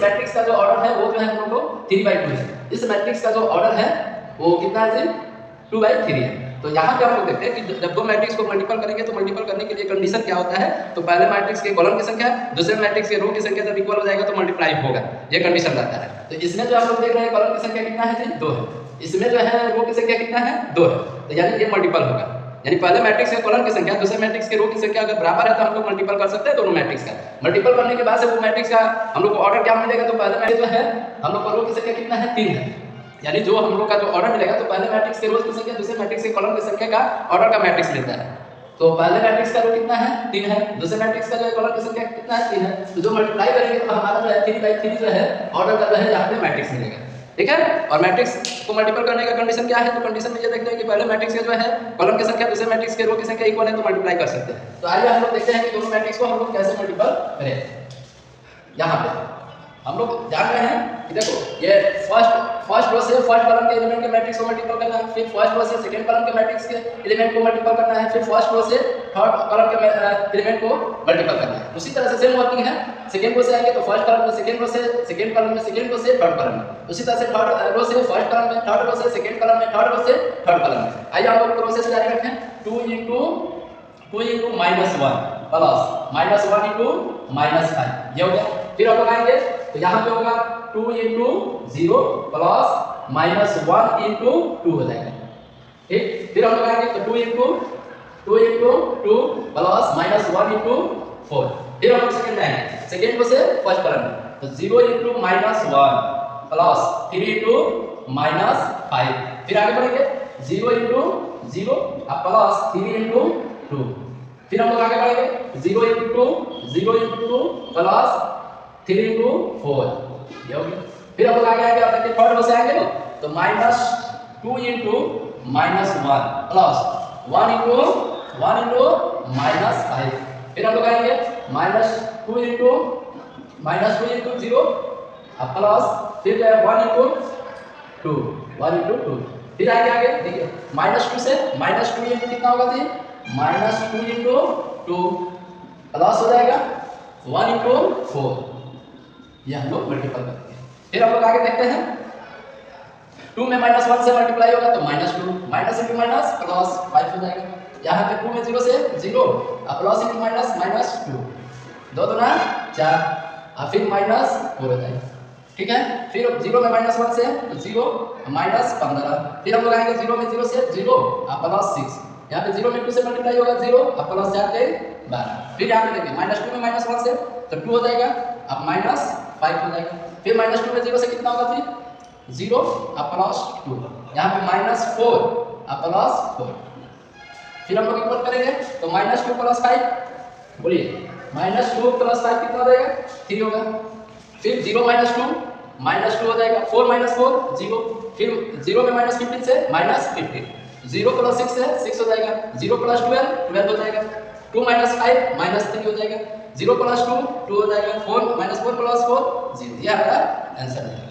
Matrix का जो order है वो जो है हम लोग को 3/2 है। इस मैट्रिक्स का जो ऑर्डर है वो कितना है जी 2/3 है। तो यहाँ पे हम लोग देखते हैं कि जब दो मैट्रिक्स को मल्टीपल करेंगे तो मल्टीपल करने के लिए कंडीशन क्या होता है, तो पहले मैट्रिक्स के कॉलम की संख्या दूसरे मैट्रिक्स के रो की संख्या जब इक्वल हो जाएगा तो मल्टीप्लाई होगा, ये कंडीशन रहता है। तो इसमें जो हम लोग देख रहे हैं कॉलम की संख्या कितना है जी 2 है, इसमें जो है रो की संख्या कितना है 2 है, तो यानी ये मल्टीपल होगा। यानी पहले मैट्रिक्स के कॉलम की संख्या दूसरे मैट्रिक्स के रो की संख्या अगर बराबर है तो हम लोग मल्टीपल कर सकते हैं दोनों मैट्रिक्स का। मल्टीपल करने के बाद से वो मैट्रिक्स का हम लोग को ऑर्डर क्या मिलेगा, तो पहले मैट्रिक्स जो है हम लोग को रो की संख्या कितना है 3 है, यानी जो हम लोग का जो ऑर्डर मिलेगा तो पहले मैट्रिक्स के रोज की संख्या दूसरे मैट्रिक्स के कॉलम की संख्या का ऑर्डर का मैट्रिक्स मिलता है। तो पहले मैट्रिक्स का रो कितना है 3 है, दूसरे मैट्रिक्स का जो कॉलम की संख्या कितना है 3 है, तो जो मल्टीप्लाई करेंगे तो हमारा जो है 3/3 जो है ऑर्डर का जो है यहाँ पे मैट्रिक्स मिलेगा। ठीक है, और मैट्रिक्स को मल्टीपल करने का कंडीशन क्या है, तो कंडीशन में ये देखते हैं कि पहले मैट्रिक्स के जो है कॉलम की संख्या दूसरे मैट्रिक्स के रो की संख्या इक्वल है तो मल्टीप्लाई कर सकते हैं। तो आइए हम लोग देखते हैं कि दोनों मैट्रिक्स को हम लोग कैसे मल्टीपल करें। यहाँ पे हम लोग जान रहे हैं कि देखो ये फर्स्ट रो से फर्स्ट कॉलम के एलिमेंट के मैट्रिक्स को मल्टीपल करना है, फिर फर्स्ट रो से सेकंड कॉलम के मैट्रिक्स के एलिमेंट को मल्टीपल करना है, फिर फर्स्ट रो से थर्ड कॉलम के एलिमेंट को मल्टीपल करना है। उसी तरह से सेम वर्किंग है, सेकंड रो से आएंगे तो फर्स्ट कॉलम में, सेकंड रो से सेकंड कॉलम में, सेकंड रो से थर्ड कॉलम में, उसी तरह से थर्ड रो से फर्स्ट कॉलम में, थर्ड रो से सेकंड कॉलम में, थर्ड रो से थर्ड कॉलम में। आइए हम लोग प्रोसेस जारी रखें। 2 * 2 * -1 प्लस -1 * -5 ये हो गया। फिर हम लोग आएंगे तो यहाँ पे होगा 2 * 0 प्लस -1 * 2 हो जाएगा। ठीक, फिर हम लोग आएंगे तो 2 * 2 प्लस -1 * 4। फिर हम लोग सेकंड आएंगे, सेकंड रो से फर्स्ट कॉलम में तो 0 * -1 प्लस 3 * -5। फिर आगे बढ़ेंगे 0 * 0 प्लस 3 * 2। फिर हम लोग आगे बढ़ेंगे 0 * 2 प्लस 3 * 4 ये हो गया। फिर हम लोग आगे आएंगे और देखिए थर्ड रो से आएंगे ना तो -2 * -1 प्लस 1 * -5। फिर हम लोग आएंगे -2 * 0 प्लस फिर 1 * 2। फिर आगे देखिए -2 से -2 * कितना होगा जी -2 * 2 प्लस हो जाएगा 1 * 4, ये हम लोग मल्टीपल करते हैं। फिर हम लोग आगे देखते हैं 2 में -1 से मल्टीप्लाई होगा तो -2 माइनस इंटू माइनस प्लस 5 हो जाएगा। यहाँ पे 2 में 0 से 0 प्लस इंटू माइनस -2 2 दूना 4 और फिर -4 हो जाएगा। ठीक है, फिर 0 में -1 से 0 -15। फिर हम लोग आएंगे 0 में 0 से 0 प्लस 6। यहाँ पे 0 में 2 से मल्टीप्लाई होगा 0 प्लस 4 के 12। फिर यहाँ पे देखिए -2 में -1 से तो 2 हो जाएगा अब -5 हो जाएगा। फिर -2 में 0 से कितना होगा फिर 0 प्लस 2। यहाँ पे -4 प्लस 4। फिर हम लोग इक्वल करेंगे तो -2 प्लस 5 बोलिए -2 प्लस 5 कितना हो जाएगा 3 होगा। फिर 0 -2 हो जाएगा 4 -4 0। फिर 0 में -15 से -15 0 प्लस 6 से 6 हो जाएगा। 0 प्लस 12 हो जाएगा। 2 - 5 -3 हो जाएगा। 0 प्लस 2 हो जाएगा। 4 प्लस 4 0, ये हमारा आंसर है।